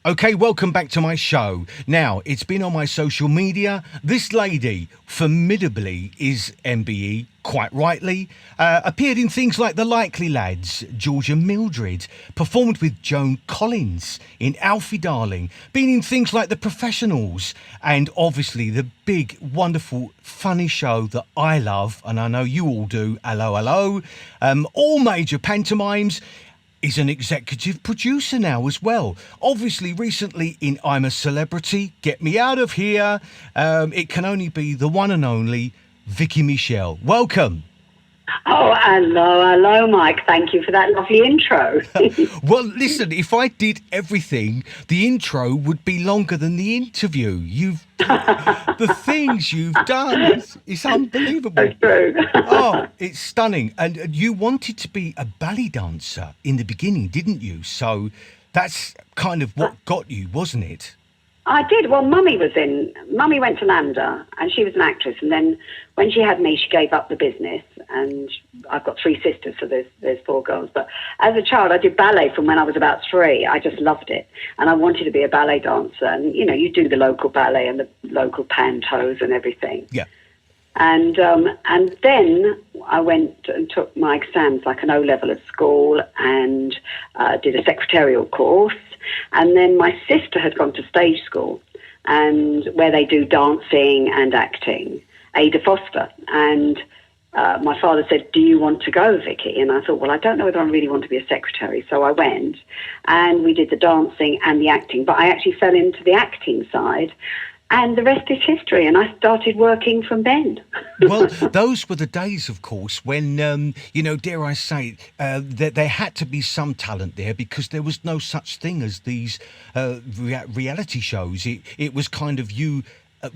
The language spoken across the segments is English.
Okay, welcome back to my show. Now, it's been on my social media. This lady, formidably, is MBE, quite rightly. Appeared in things like The Likely Lads, Georgia Mildred. Performed with Joan Collins in Alfie Darling. Been in things like The Professionals. And obviously the big, wonderful, funny show that I love, and I know you all do, Allo, Allo. All major pantomimes. Is an executive producer now as well. Obviously, recently in I'm a Celebrity, Get Me Out of Here. It can only be the one and only Vicki Michelle. Welcome. Oh, hello, Mike. Thank you for that lovely intro. Well, listen, if I did everything, the intro would be longer than the interview. The things you've done, it's unbelievable. So true. Oh, it's stunning. And you wanted to be a ballet dancer in the beginning, didn't you? So that's kind of what got you, wasn't it? I did. Well, Mummy went to LAMDA and she was an actress. And then when she had me, she gave up the business. And I've got three sisters, so there's four girls. But as a child, I did ballet from when I was about 3. I just loved it. And I wanted to be a ballet dancer. And, you know, you do the local ballet and the local pantos and everything. Yeah. And then I went and took my exams like an O-level at school and did a secretarial course. And then my sister had gone to stage school, and where they do dancing and acting, Ada Foster. And my father said, "Do you want to go, Vicky?" And I thought, well, I don't know whether I really want to be a secretary. So I went, and we did the dancing and the acting. But I actually fell into the acting side. And the rest is history, and I started working from then. Well, those were the days, of course, when, dare I say, that there had to be some talent there because there was no such thing as these reality shows. It was kind of you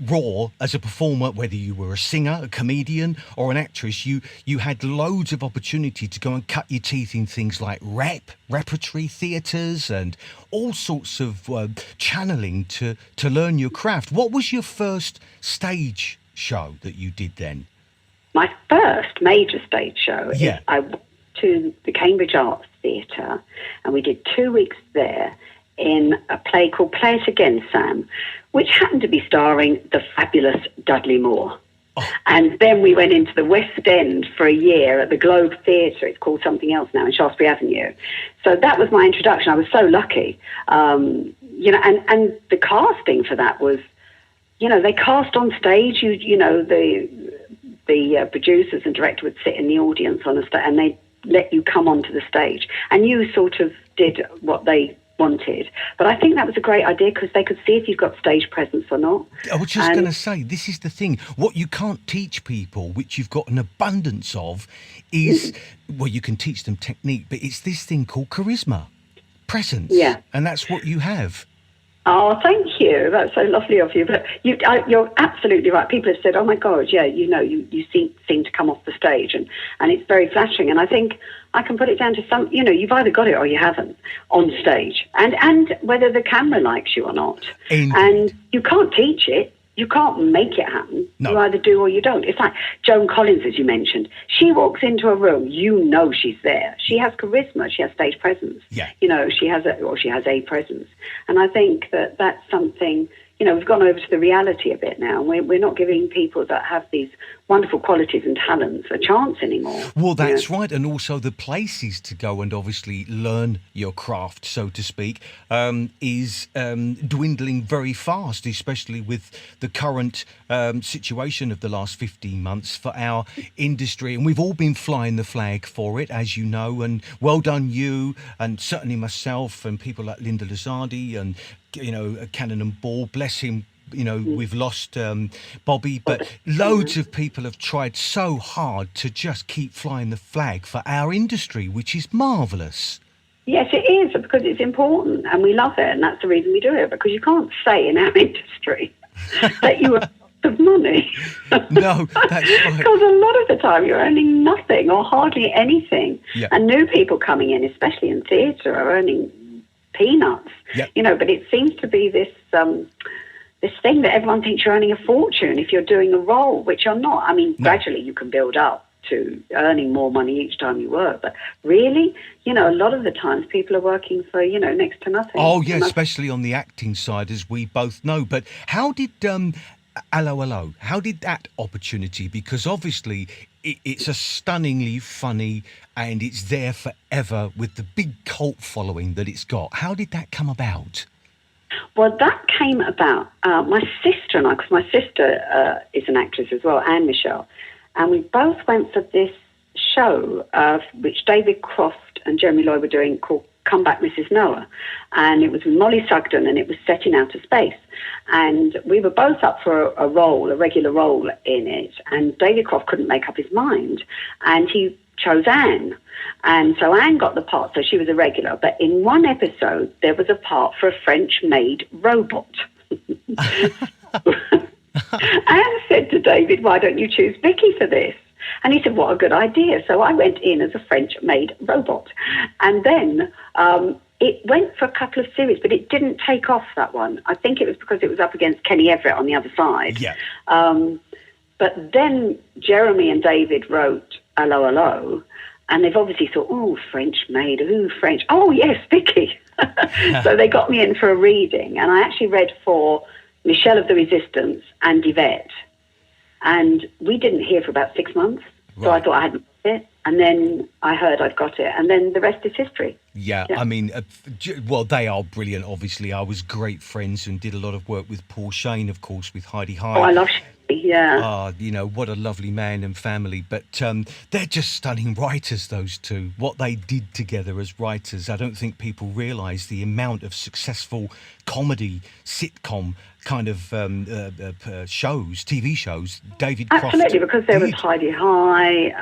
raw as a performer, whether you were a singer, a comedian or an actress. You had loads of opportunity to go and cut your teeth in things like repertory theatres and all sorts of channeling to learn your craft. What was your first stage show that you did then? My first major stage show Yeah. is I went to the Cambridge Arts Theatre, and we did 2 weeks there in a play called Play It Again, Sam, which happened to be starring the fabulous Dudley Moore. Oh. And then we went into the West End for a year at the Globe Theatre. It's called something else now in Shaftesbury Avenue. So that was my introduction. I was so lucky. And the casting for that was, they cast on stage. The producers and director would sit in the audience on a stage, and they let you come onto the stage, and you sort of did what they wanted. But I think that was a great idea because they could see if you've got stage presence or not. I was just going to say, this is the thing. What you can't teach people, which you've got an abundance of, is, well, you can teach them technique, but it's this thing called charisma, presence. Yeah. And that's what you have. Oh, thank you. That's so lovely of you. But you're absolutely right. People have said, "Oh my God, yeah, you seem to come off the stage," and it's very flattering. And I think I can put it down to some. You've either got it or you haven't on stage, and whether the camera likes you or not. Indeed. And you can't teach it. You can't make it happen. No. You either do or you don't. It's like Joan Collins, as you mentioned. She walks into a room, she's there. She has charisma. She has stage presence. Yeah. She has a presence. And I think that that's something, we've gone over to the reality a bit now. We're not giving people that have these wonderful qualities and talents a chance anymore. Well, that's right. And also the places to go and obviously learn your craft, so to speak, is dwindling very fast, especially with the current situation of the last 15 months for our industry. And we've all been flying the flag for it, as you know, and well done you, and certainly myself and people like Linda Lizardi and, Cannon and Ball, bless him. We've lost Bobby, but loads of people have tried so hard to just keep flying the flag for our industry, which is marvellous. Yes, it is, because it's important and we love it, and that's the reason we do it, because you can't say in our industry that you are of money. No, that's right. Because a lot of the time you're earning nothing or hardly anything. Yeah. And new people coming in, especially in theatre, are earning peanuts. Yeah. But it seems to be this thing that everyone thinks you're earning a fortune if you're doing a role, which you're not. I mean, gradually you can build up to earning more money each time you work. But really, a lot of the times people are working for, next to nothing. Oh, yeah, especially on the acting side, as we both know. But how did Allo, how did that opportunity? Because obviously it's a stunningly funny and it's there forever with the big cult following that it's got. How did that come about? Well, that came about, my sister and I, because my sister is an actress as well, and Michelle, and we both went for this show which David Croft and Jeremy Lloyd were doing called Come Back, Mrs. Noah. And it was with Molly Sugden, and it was set in outer space. And we were both up for a regular role in it, and David Croft couldn't make up his mind, and he chose Anne. And so Anne got the part, so she was a regular. But in one episode, there was a part for a French-made robot. Anne said to David, why don't you choose Vicki for this? And he said, what a good idea. So I went in as a French-made robot. And then it went for a couple of series, but it didn't take off, that one. I think it was because it was up against Kenny Everett on the other side. Yeah. But then Jeremy and David wrote Allo, Allo, and they've obviously thought, oh, French-made, ooh, French. Oh, yes, Vicki. So they got me in for a reading, and I actually read for Michelle of the Resistance and Yvette. And we didn't hear for about 6 months. Right. So I thought I hadn't got it. And then I heard I'd got it. And then the rest is history. Yeah. I mean, well, they are brilliant, obviously. I was great friends and did a lot of work with Paul Shane, of course, with Heidi Hyde. Oh, I love Shane. Yeah. What a lovely man and family. But they're just stunning writers, those two. What they did together as writers, I don't think people realise the amount of successful comedy, sitcom kind of shows, TV shows, David Croft. Absolutely, because there was Heidi Hyde,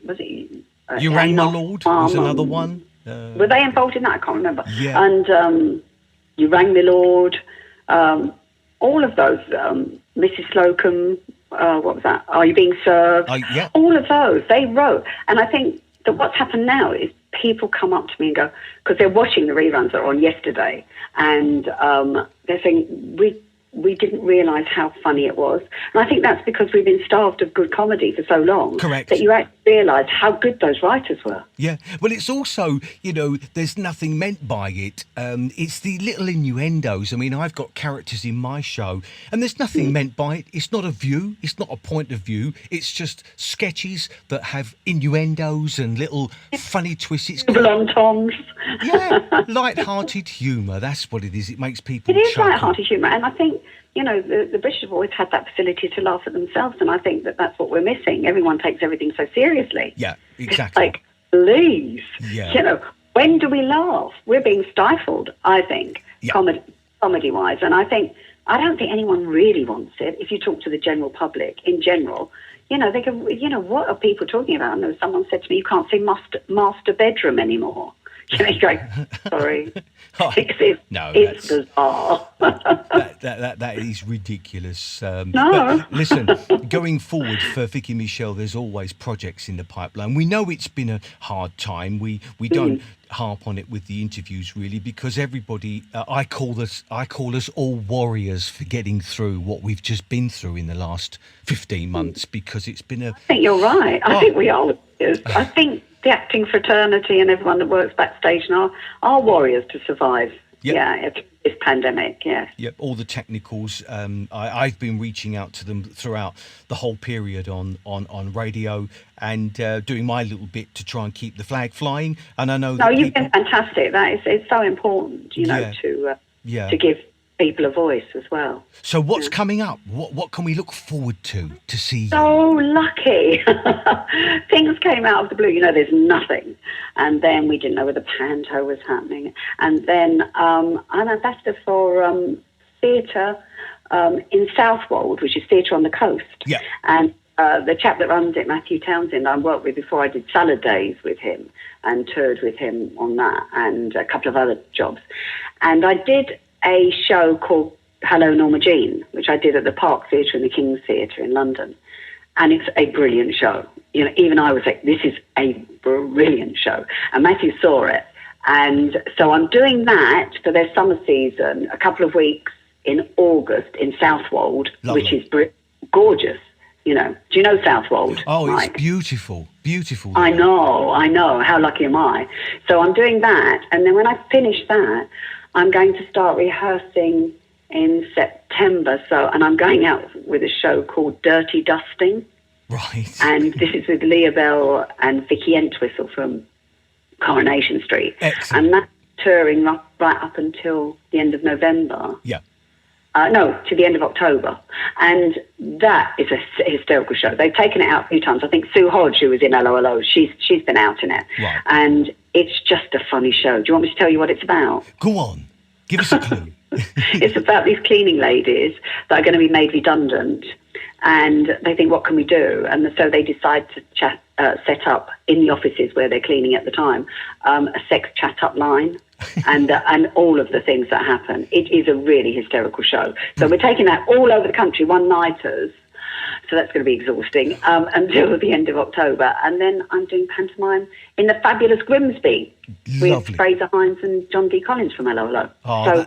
was it? You Rang My Lord was another one. Were they involved in that? I can't remember. Yeah. And You Rang My Lord, all of those, Mrs. Slocum, what was that? Are You Being Served? Yeah. All of those, they wrote. And I think that what's happened now is people come up to me and go, because they're watching the reruns that were on yesterday, and they're saying, we didn't realise how funny it was. And I think that's because we've been starved of good comedy for so long. Correct. That you actually realise how good those writers were. Yeah. Well, it's also, there's nothing meant by it. It's the little innuendos. I mean, I've got characters in my show, and there's nothing meant by it. It's not a view. It's not a point of view. It's just sketches that have innuendos and little funny twists. It's Entendres. Yeah, light-hearted humour. That's what it is. It makes people It is chuckle. light-hearted humour, and I think, the British have always had that facility to laugh at themselves, and I think that that's what we're missing. Everyone takes everything so seriously. Yeah, exactly. It's like, please. Yeah. When do we laugh? We're being stifled, I think, Yeah. comedy-wise, and I don't think anyone really wants it. If you talk to the general public, in general, they go, what are people talking about? And someone said to me, you can't say master bedroom anymore. You go, sorry. It's bizarre. that is ridiculous. No. But listen, going forward for Vicki Michelle, there's always projects in the pipeline. We know it's been a hard time. We don't harp on it with the interviews really, because everybody, I call us all warriors for getting through what we've just been through in the last 15 months, because it's been I think you're right. I think we are warriors. I think the acting fraternity and everyone that works backstage now are warriors to survive. Yep. Yeah, this pandemic, yes. Yep, all the technicals. I've been reaching out to them throughout the whole period on radio and doing my little bit to try and keep the flag flying. And I know that you've been fantastic. It's so important, to give people a voice as well. So what's coming up? What can we look forward to see? So lucky. Things came out of the blue. There's nothing. And then we didn't know where the Panto was happening. And then I'm ambassador for theatre in Southwold, which is theatre on the coast. Yeah. And the chap that runs it, Matthew Townsend, I worked with before. I did Salad Days with him and toured with him on that, and a couple of other jobs. And I did a show called Hello, Norma Jean, which I did at the Park Theatre and the King's Theatre in London. And it's a brilliant show. Even I was like, this is a brilliant show. And Matthew saw it. And so I'm doing that for their summer season, a couple of weeks in August in Southwold, Lovely. Which is gorgeous. you know. Do you know Southwold, Oh, it's Mike? beautiful. Beautiful. I there. know. How lucky am I? So I'm doing that, and then when I finish that, I'm going to start rehearsing in September. And I'm going out with a show called Dirty Dusting, Right. and this is with Leah Bell and Vicki Entwistle from Coronation Street. Excellent. And that's touring right up until the end of November. Yeah. No, to the end of October. And that is a hysterical show. They've taken it out a few times. I think Sue Hodge, who was in Allo, she's been out in it. Right. And it's just a funny show. Do you want me to tell you what it's about? Go on. Give us a clue. It's about these cleaning ladies that are going to be made redundant. And they think, what can we do? And so they decide to set up, in the offices where they're cleaning at the time, a sex chat-up line. and all of the things that happen. It is a really hysterical show. So we're taking that all over the country, one-nighters. So that's going to be exhausting until the end of October. And then I'm doing pantomime in the fabulous Grimsby with Fraser Hines and John D. Collins from Allo. Oh,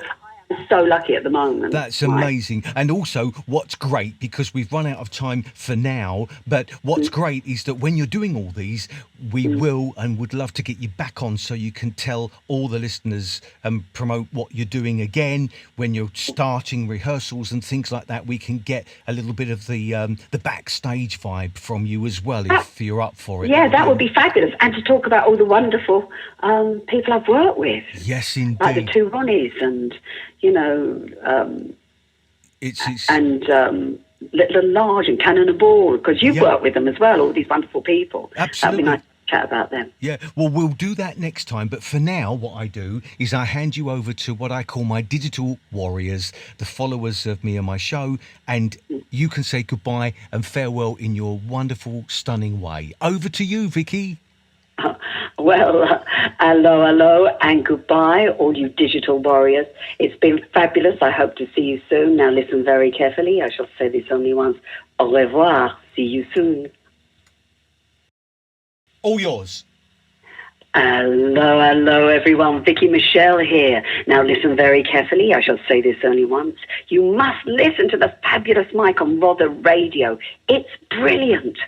I'm so lucky at the moment. That's amazing. And also, what's great, because we've run out of time for now, but what's great is that when you're doing all these, we will and would love to get you back on so you can tell all the listeners and promote what you're doing again when you're starting rehearsals and things like that. We can get a little bit of the backstage vibe from you as well, if you're up for it. Yeah, that would be fabulous. And to talk about all the wonderful people I've worked with. Yes, indeed. Like the two Ronnies and, you know, Little Large and Cannon and Ball, because you've worked with them as well, all these wonderful people. Absolutely. That'd be nice to chat about them. Yeah, well, we'll do that next time. But for now, what I do is I hand you over to what I call my digital warriors, the followers of me and my show, and you can say goodbye and farewell in your wonderful, stunning way. Over to you, Vicki. Well, hello, and goodbye, all you digital warriors. It's been fabulous. I hope to see you soon. Now listen very carefully. I shall say this only once. Au revoir. See you soon. All yours. Hello, everyone. Vicki Michelle here. Now listen very carefully. I shall say this only once. You must listen to the fabulous Mike on Rother Radio. It's brilliant.